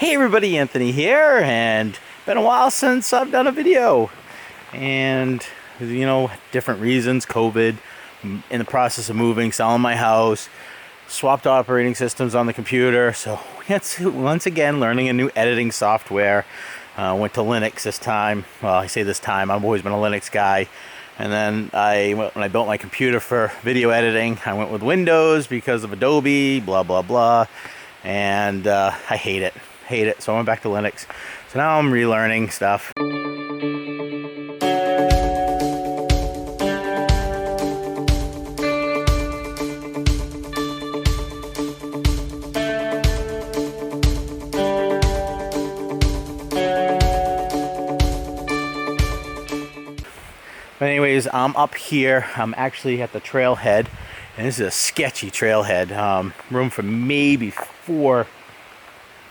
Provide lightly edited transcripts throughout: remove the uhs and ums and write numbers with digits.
Hey everybody, Anthony here, and been a while since I've done a video, and you know, different reasons, COVID, in the process of moving, selling my house, swapped operating systems on the computer, so it's once again learning a new editing software. Went to Linux this time. Well, I say this time, I've always been a Linux guy, and then when I built my computer for video editing, I went with Windows because of Adobe, blah blah blah, and I hate it, so I went back to Linux. So now I'm relearning stuff. But anyways, I'm up here. I'm actually at the trailhead, and this is a sketchy trailhead. Room for maybe 4.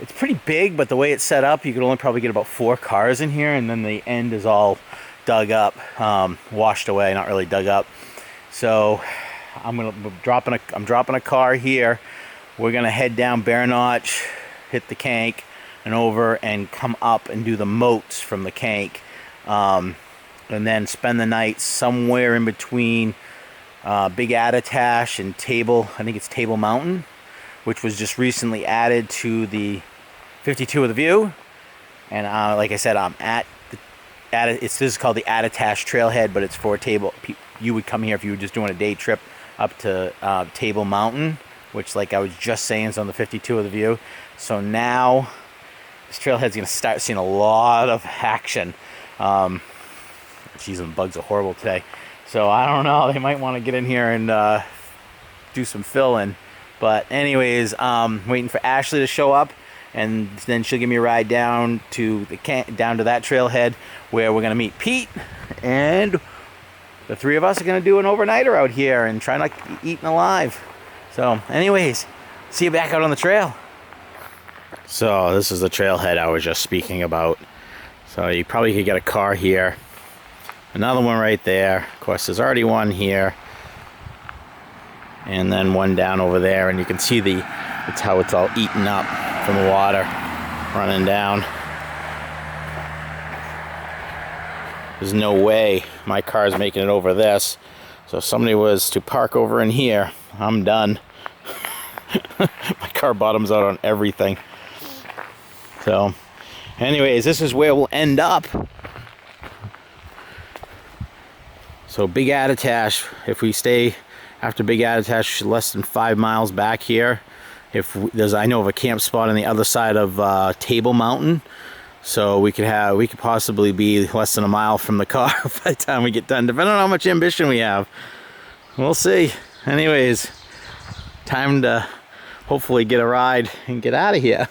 It's pretty big, but the way it's set up, you could only probably get about 4 cars in here, and then the end is all dug up, washed away, not really dug up. So I'm dropping a car here. We're gonna head down Bear Notch, hit the Kank, and over and come up and do the Moats from the Kank. And then spend the night somewhere in between Big Attitash and Table Mountain, which was just recently added to the 52 of the View. And like I said, I'm this is called the Attitash Trailhead, but it's for you would come here if you were just doing a day trip up to Table Mountain, which, like I was just saying, is on the 52 of the View. So now this trailhead's gonna start seeing a lot of action. Geez, the bugs are horrible today. So I don't know, they might want to get in here and do some fill-in. But anyways, waiting for Ashley to show up, and then she'll give me a ride down to that trailhead where we're gonna meet Pete, and the 3 of us are gonna do an overnighter out here and try not to be eaten alive. So anyways, see you back out on the trail. So this is the trailhead I was just speaking about. So you probably could get a car here. Another one right there. Of course, there's already one here, and then one down over there, and you can see it's how it's all eaten up from the water running down. There's no way my car's making it over this, so if somebody was to park over in here, I'm done. My car bottoms out on everything. So anyways, this is where we'll end up. So Big Attitash, if we stay after Big Attitash, less than 5 miles back here. I know of a camp spot on the other side of Table Mountain, so we could possibly be less than a mile from the car by the time we get done, depending on how much ambition we have. We'll see. Anyways, time to hopefully get a ride and get out of here.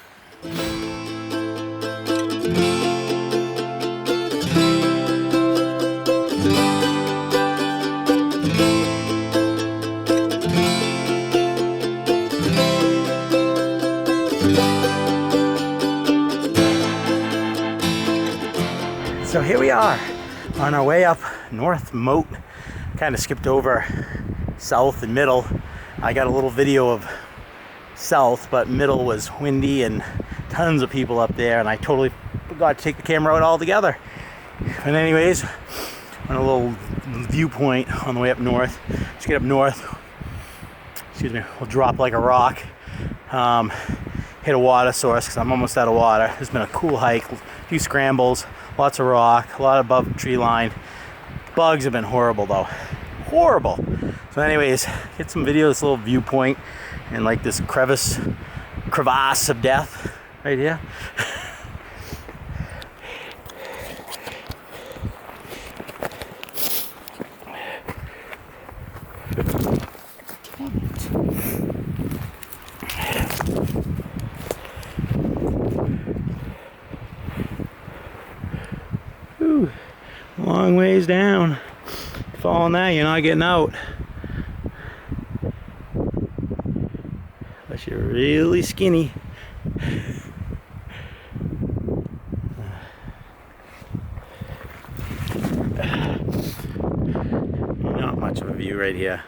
So here we are on our way up North Moat. Kind of skipped over south and middle. I got a little video of south, but middle was windy and tons of people up there, and I totally forgot to take the camera out altogether. But anyways, on a little viewpoint on the way up north. Let's get up north. Excuse me. We'll drop like a rock. Hit a water source because I'm almost out of water. It's been a cool hike, a few scrambles, lots of rock, a lot above tree line. Bugs have been horrible though, horrible. So anyways, get some video of this little viewpoint and like this crevasse of death right here. Whew, long ways down. Falling that, you're not getting out. Unless you're really skinny. Not much of a view right here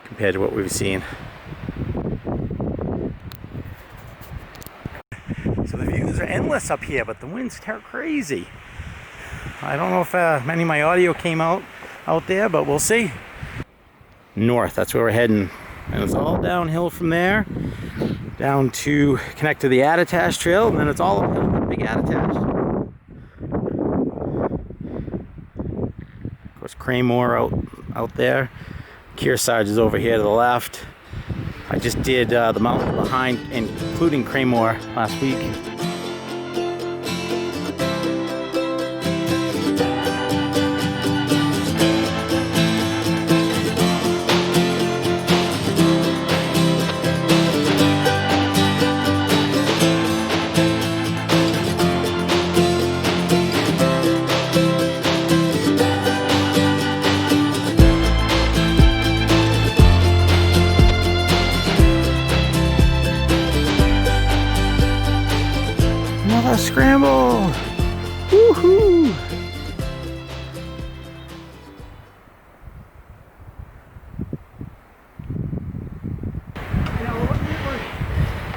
compared to what we've seen. So The views are endless up here, but the wind's crazy. I don't know if any of my audio came out there, but we'll see. North, that's where we're heading. And it's all downhill from there, down to connect to the Attitash Trail, and then it's all uphill to Big Attitash. Of course, Craymore out there. Kearsarge is over here to the left. I just did the mountain behind, including Craymore, last week. Another scramble! Woohoo!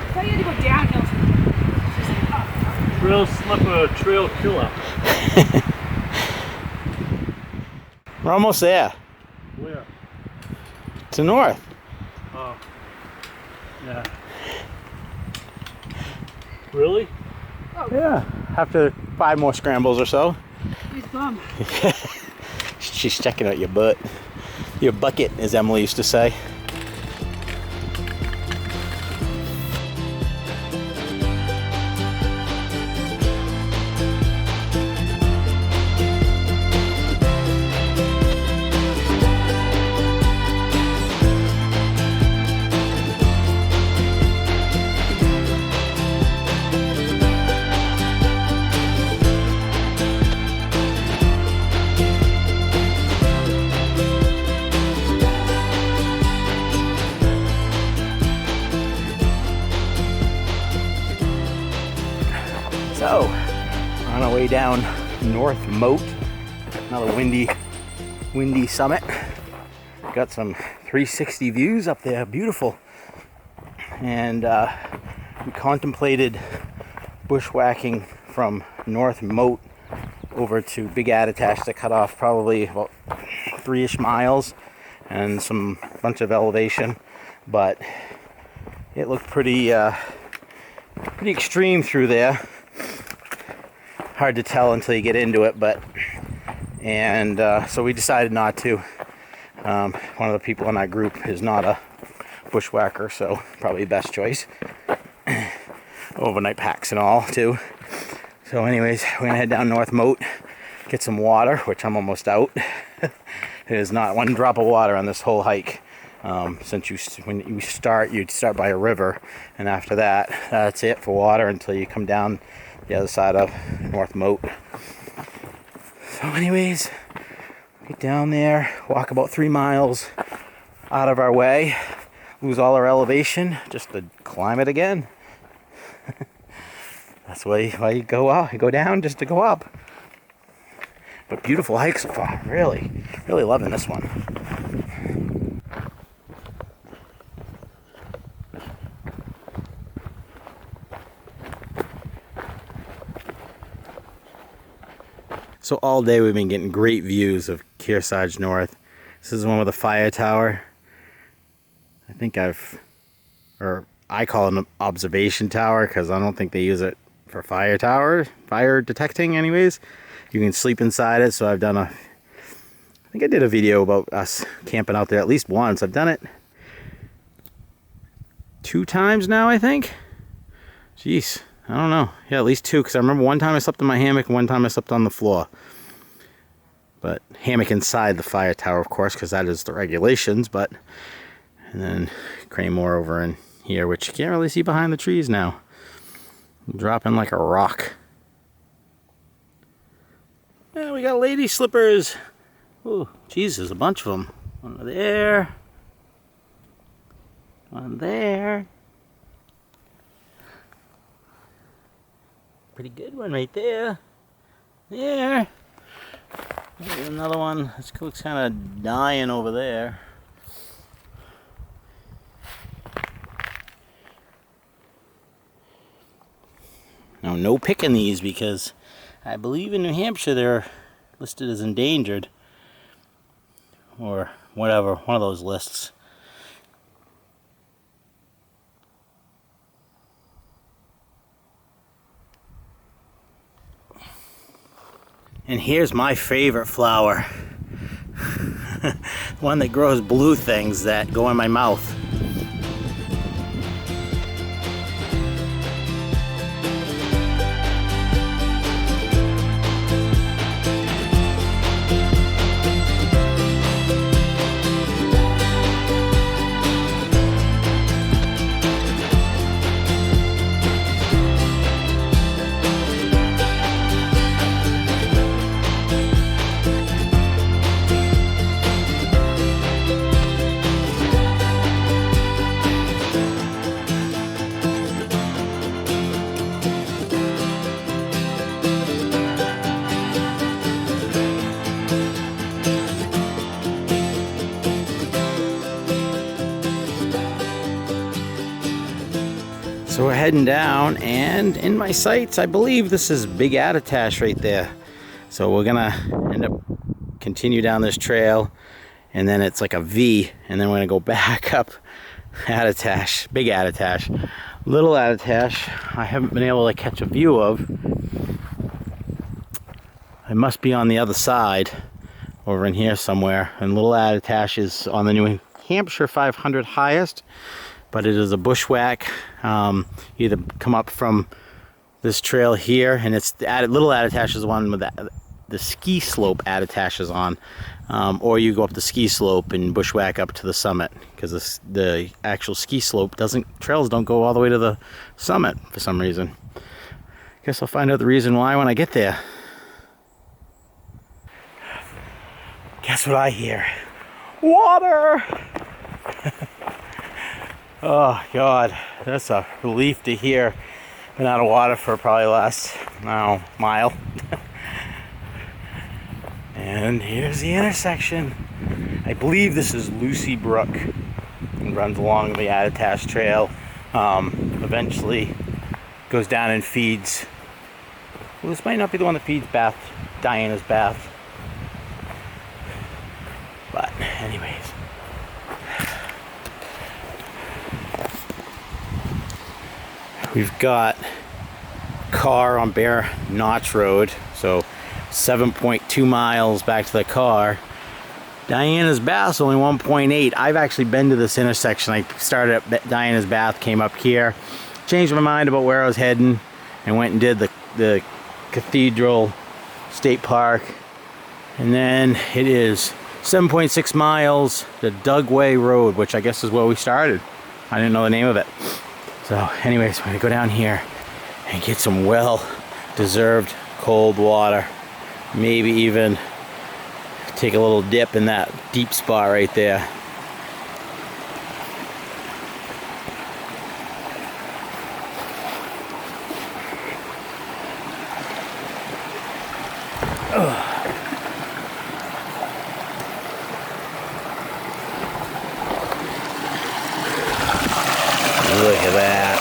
I thought you had to go downhill. Trail slipper, trail killer. We're almost there. Where? To north. Oh. Yeah. Really? Oh. Yeah. After 5 more scrambles or so. Nice bum. She's checking out your butt. Your bucket, as Emily used to say. So, on our way down North Moat, another windy summit. Got some 360 views up there, beautiful. And we contemplated bushwhacking from North Moat over to Big Attitash to cut off probably about 3-ish miles and some bunch of elevation, but it looked pretty extreme through there. Hard to tell until you get into it, but so we decided not to. One of the people in our group is not a bushwhacker, so probably the best choice. Overnight packs and all too. So anyways, we're gonna head down North Moat, get some water, which I'm almost out. There's not one drop of water on this whole hike. Since when you start, you'd start by a river, and after that, that's it for water until you come down the other side of North Moat. So anyways, get down there, walk about 3 miles out of our way, lose all our elevation just to climb it again. That's why you go up, you go down just to go up. But beautiful hike so far, really loving this one. So all day we've been getting great views of Kearsarge North. This is the one with a fire tower. I think I call it an observation tower because I don't think they use it for fire detecting anyways. You can sleep inside it, so I think I did a video about us camping out there at least once. I've done it 2 times now, I think. Jeez. I don't know. Yeah, at least 2, because I remember one time I slept in my hammock and one time I slept on the floor. But hammock inside the fire tower, of course, because that is the regulations. And then Craymore over in here, which you can't really see behind the trees now. Dropping like a rock. Yeah, we got lady slippers. Oh, geez, there's a bunch of them. One there. One there. Pretty good one right there. There. There's another one. This looks kind of dying over there. Now, no picking these because I believe in New Hampshire they're listed as endangered. Or whatever, one of those lists. And here's my favorite flower. One that grows blue things that go in my mouth. So we're heading down, and in my sights, I believe this is Big Attitash right there. So we're gonna end up continue down this trail, and then it's like a V, and then we're gonna go back up Attitash, Big Attitash. Little Attitash, I haven't been able to catch a view of. It must be on the other side, over in here somewhere. And Little Attitash is on the New Hampshire 500 highest. But it is a bushwhack. Either come up from this trail here, and it's the Little Attitash is the one with the ski slope Attitash is on, or you go up the ski slope and bushwhack up to the summit, because the actual ski slope trails don't go all the way to the summit for some reason. Guess I'll find out the reason why when I get there. Guess what I hear? Water! Oh God, that's a relief to hear. Been out of water for probably the last, mile. And here's the intersection. I believe this is Lucy Brook. It runs along the Attitash Trail. Eventually goes down and feeds. Well, this might not be the one that feeds Diana's Bath. But anyways. We've got car on Bear Notch Road, so 7.2 miles back to the car. Diana's Bath's only 1.8. I've actually been to this intersection. I started at Diana's Bath, came up here, changed my mind about where I was heading, and went and did the Cathedral State Park. And then it is 7.6 miles to Dugway Road, which I guess is where we started. I didn't know the name of it. So anyways, we're gonna go down here and get some well-deserved cold water. Maybe even take a little dip in that deep spot right there. Look at that.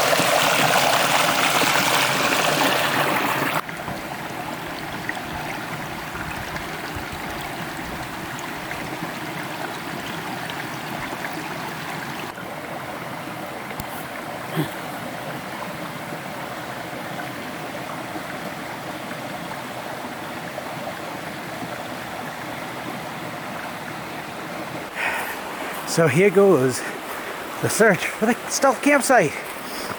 So here goes the search for the stealth campsite.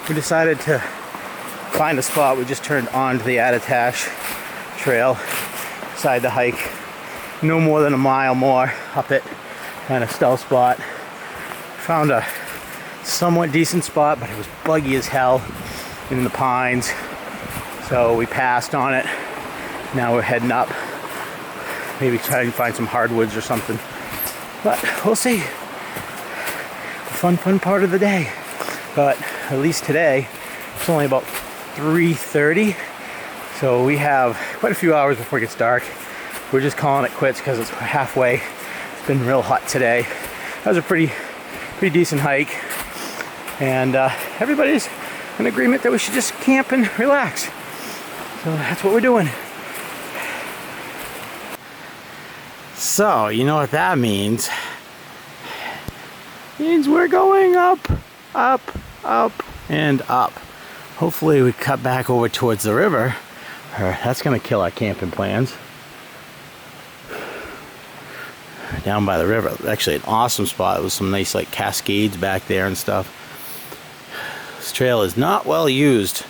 We decided to find a spot. We just turned onto the Attitash Trail. Decided to hike no more than a mile more up it. Kind of stealth spot. Found a somewhat decent spot, but it was buggy as hell in the pines. So we passed on it. Now we're heading up. Maybe try and find some hardwoods or something. But we'll see. Fun part of the day. But at least today it's only about 3:30, so we have quite a few hours before it gets dark. We're just calling it quits because it's halfway. It's been real hot today. That was a pretty decent hike, and everybody's in agreement that we should just camp and relax. So that's what we're doing. So, you know what that means? Means we're going up, up, up, and up. Hopefully we cut back over towards the river. That's gonna kill our camping plans. Down by the river, actually an awesome spot with some nice like cascades back there and stuff. This trail is not well used.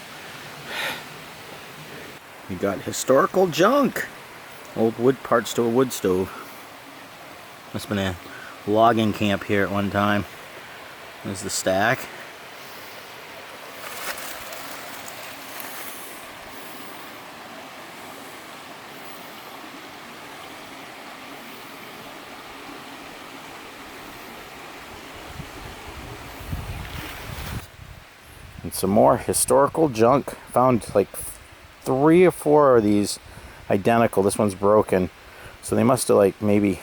We got historical junk. Old wood parts to a wood stove. Must have been a logging camp here at one time. There's the stack. And some more historical junk. Found like 3 or 4 of these identical. This one's broken. So they must have like maybe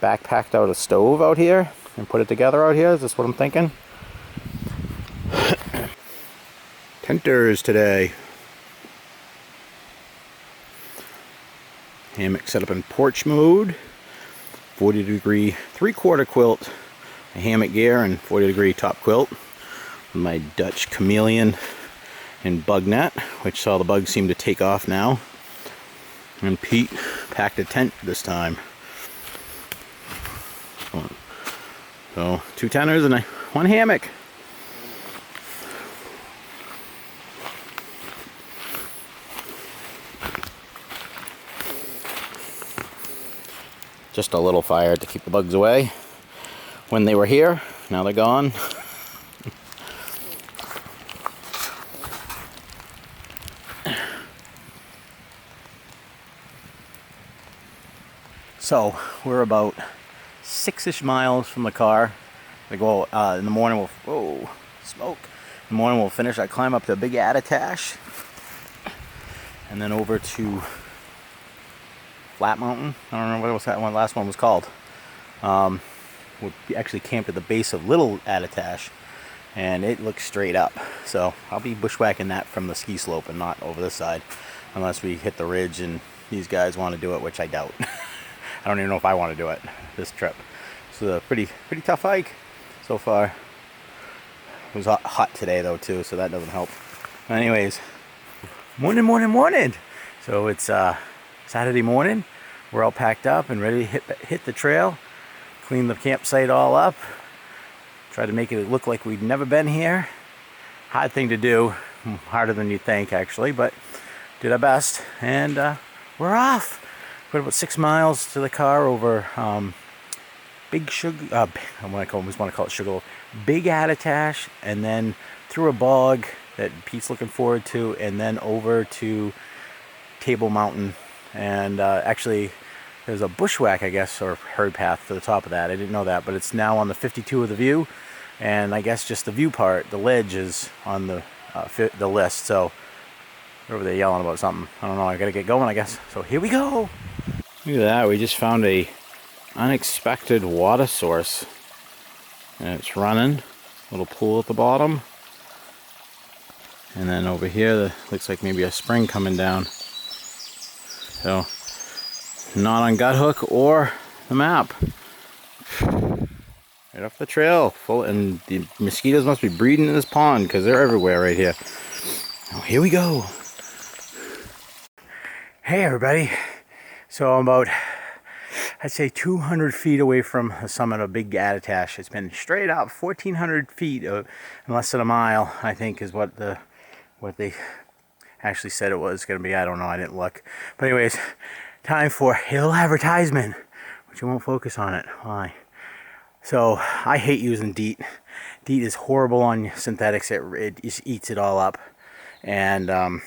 backpacked out a stove out here and put it together out here. Is this what I'm thinking? Tenters today. Hammock set up in porch mode. 40-degree 3/4 quilt. A hammock gear and 40-degree top quilt. My Dutch chameleon and bug net, which all the bugs seem to take off now. And Pete packed a tent this time. So 2 tenters and 1 hammock. Just a little fire to keep the bugs away. When they were here, now they're gone. So we're about 6-ish miles from the car. We go in the morning. Whoa, smoke! In the morning we'll finish. I climb up the big Attitash, and then over to Flat Mountain. I don't remember what that last one was called. We actually camped at the base of Little Attitash, and it looks straight up. So I'll be bushwhacking that from the ski slope and not over this side, unless we hit the ridge and these guys want to do it, which I doubt. I don't even know if I want to do it this trip. It's a pretty tough hike so far. It was hot today though too, so that doesn't help. Anyways, morning. So it's Saturday morning. We're all packed up and ready to hit the trail. Clean the campsite all up. Try to make it look like we'd never been here. Hard thing to do, harder than you think actually, but did our best, and we're off. We're about 6 miles to the car over Big Sugar. I always want to call it Sugar. Big Attitash, and then through a bog that Pete's looking forward to, and then over to Table Mountain. And actually, there's a bushwhack, I guess, or herd path to the top of that. I didn't know that, but it's now on the 52 of the view, and I guess just the view part, the ledge is on the list. So they're over there yelling about something. I don't know. I gotta get going, I guess. So here we go. Look at that. We just found a unexpected water source, and it's running. Little pool at the bottom, and then over here looks like maybe a spring coming down. So not on gut hook or the map. Right off the trail, full, and the mosquitoes must be breeding in this pond because they're everywhere right here. Oh, here we go. Hey everybody. So I'm about, I'd say 200 feet away from the summit of Big Attitash. It's been straight up 1,400 feet in less than a mile, I think, is what they actually said it was going to be. I don't know. I didn't look. But anyways, time for a little advertisement, which I won't focus on it. Why? So I hate using DEET. DEET is horrible on synthetics. It just eats it all up, and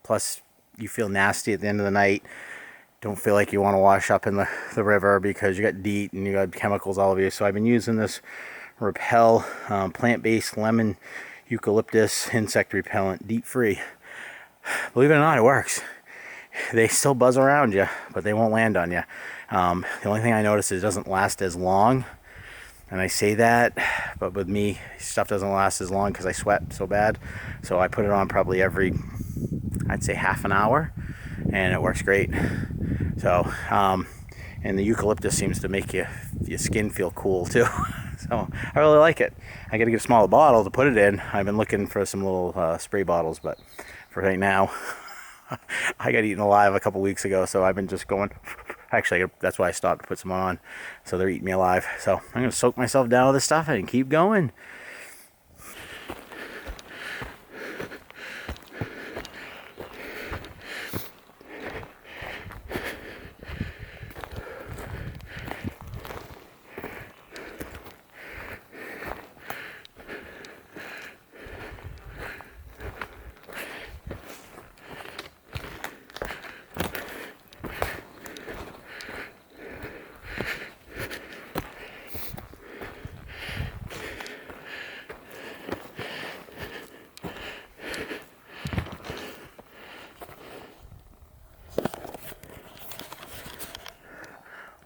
plus you feel nasty at the end of the night. Don't feel like you want to wash up in the river because you got DEET and you got chemicals all over you. So I've been using this REPEL plant-based lemon eucalyptus insect repellent, DEET free. Believe it or not, it works. They still buzz around you, but they won't land on you. The only thing I notice is it doesn't last as long. And I say that, but with me, stuff doesn't last as long because I sweat so bad. So I put it on probably every, I'd say half an hour, and it works great. So, and the eucalyptus seems to make your skin feel cool too. So I really like it. I got to get a smaller bottle to put it in. I've been looking for some little spray bottles, but for right now, I got eaten alive a couple weeks ago, so I've been just going. Actually, that's why I stopped to put some on. So they're eating me alive. So I'm gonna soak myself down with this stuff and keep going.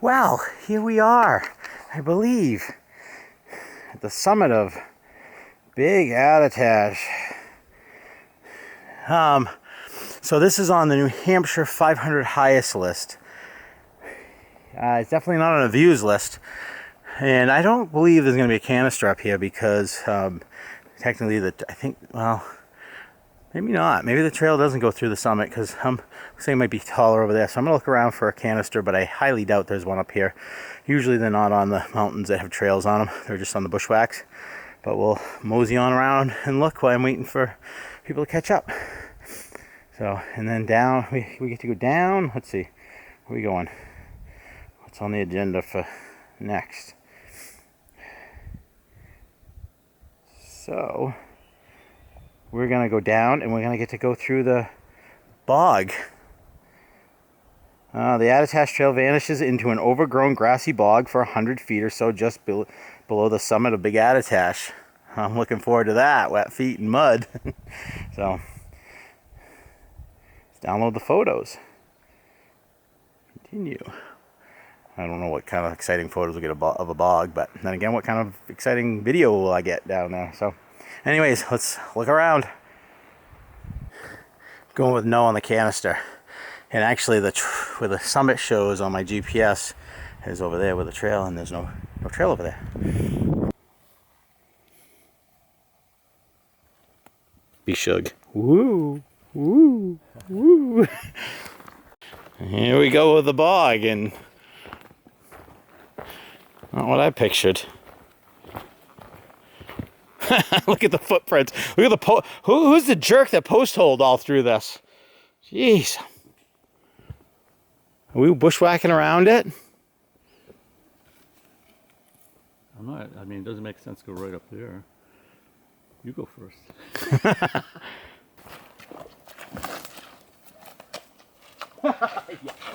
Well, here we are, I believe, at the summit of Big Attitash. So this is on the New Hampshire 500 highest list. It's definitely not on a views list, and I don't believe there's going to be a canister up here because technically, I think, well, maybe not. Maybe the trail doesn't go through the summit because I'm saying it might be taller over there. So I'm going to look around for a canister, but I highly doubt there's one up here. Usually they're not on the mountains that have trails on them. They're just on the bushwhacks. But we'll mosey on around and look while I'm waiting for people to catch up. So, and then down, we get to go down. Let's see, where are we going? What's on the agenda for next? So we're going to go down and we're going to get to go through the bog. The Attitash Trail vanishes into an overgrown grassy bog for 100 feet or so just below the summit of Big Attitash. I'm looking forward to that, wet feet and mud. So, let's download the photos. Continue. I don't know what kind of exciting photos we'll get of a bog, but then again, what kind of exciting video will I get down there? So, anyways, let's look around. Going with no on the canister. And actually, where the summit shows on my GPS is over there with the trail, and there's no trail over there. Be shug. Woo, woo, woo. Here we go with the bog, and not what I pictured. Look at the footprints. Look at the who's the jerk that post holed all through this? Jeez. Are we bushwhacking around it? I'm not. I mean, it doesn't make sense to go right up there. You go first. Yeah.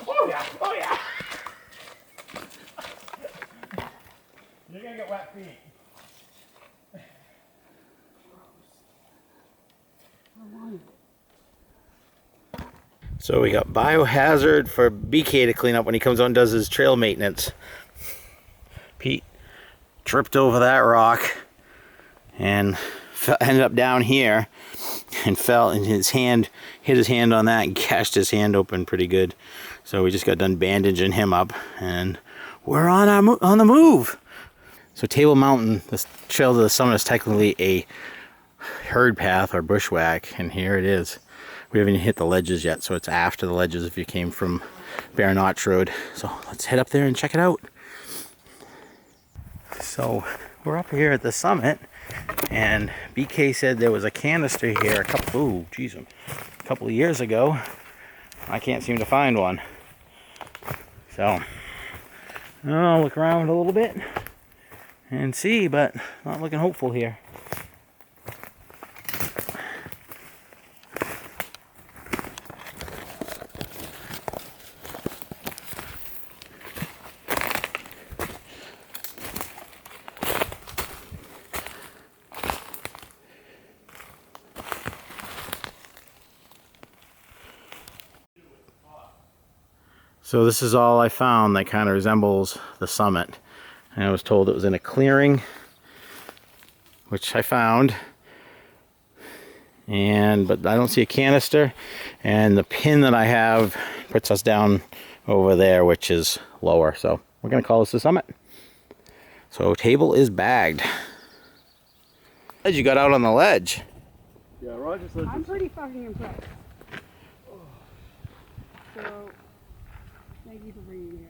Oh yeah! Oh yeah! You're gonna get wet feet. So we got biohazard for BK to clean up when he comes out and does his trail maintenance. Pete tripped over that rock and ended up down here and fell, and his hand hit his hand on that and gashed his hand open pretty good. So we just got done bandaging him up, and we're on the move. So Table Mountain, this trail to the summit, is technically a herd path or bushwhack, and here it is. We haven't even hit the ledges yet, so it's after the ledges if you came from Bear Notch Road. So let's head up there and check it out. So we're up here at the summit, and BK said there was a canister here a couple of years ago. I can't seem to find one. So I'll look around a little bit and see, but not looking hopeful here. So this is all I found that kind of resembles the summit. And I was told it was in a clearing, which I found. But I don't see a canister. And the pin that I have puts us down over there, which is lower. So we're going to call this the summit. So table is bagged. As you got out on the ledge. Yeah, Roger said I'm pretty fucking impressed. So, thank you for bringing me here.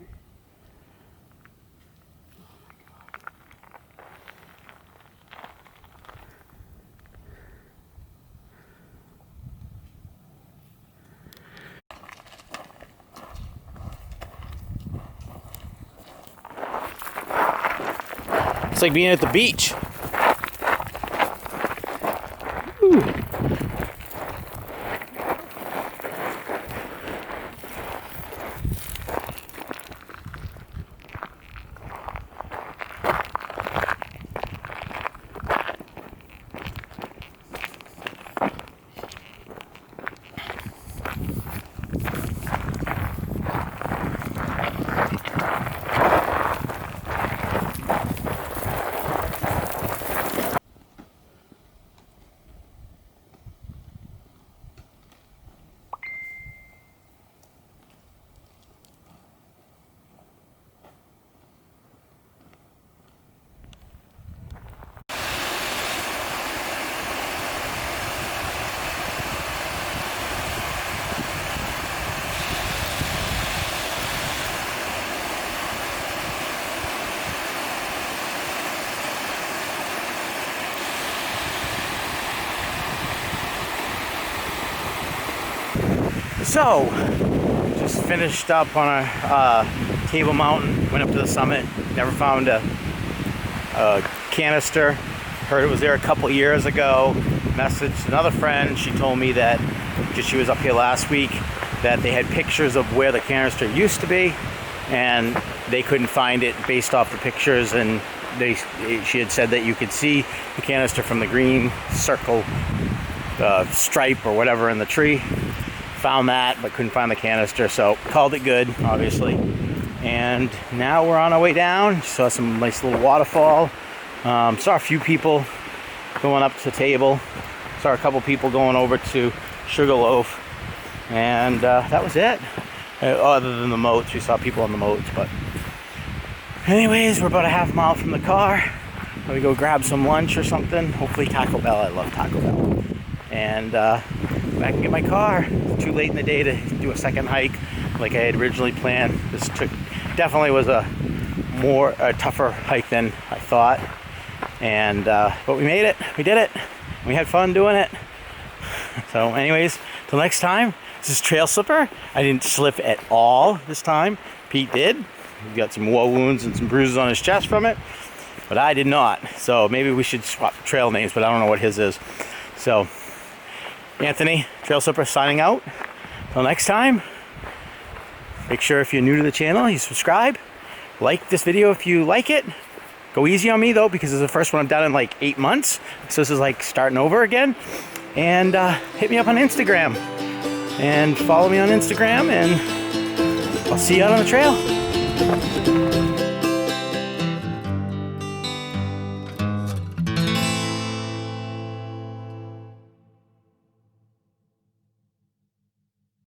It's like being at the beach. Ooh. So, just finished up on a Table Mountain, went up to the summit, never found a canister, heard it was there a couple years ago, messaged another friend, she told me that, because she was up here last week, that they had pictures of where the canister used to be, and they couldn't find it based off the pictures, and she had said that you could see the canister from the green circle stripe or whatever in the tree. Found that, but couldn't find the canister, so called it good, obviously. And now we're on our way down. Saw some nice little waterfall. Saw a few people going up to the table. Saw a couple people going over to Sugarloaf. And that was it. Other than the Moats, we saw people on the Moats. But anyways, we're about a half mile from the car. We go grab some lunch or something. Hopefully Taco Bell. I love Taco Bell. And back and get my car. It's too late in the day to do a second hike like I had originally planned. This definitely was a tougher hike than I thought. And but we made it. We did it. We had fun doing it. So anyways, till next time, this is Trail Slipper. I didn't slip at all this time. Pete did. He got some war wounds and some bruises on his chest from it, but I did not. So maybe we should swap trail names, but I don't know what his is. So Anthony, Trail Slipper, signing out. Till next time, make sure if you're new to the channel, you subscribe. Like this video if you like it. Go easy on me though, because it's the first one I've done in like 8 months. So this is like starting over again. And hit me up on Instagram. And follow me on Instagram, and I'll see you out on the trail.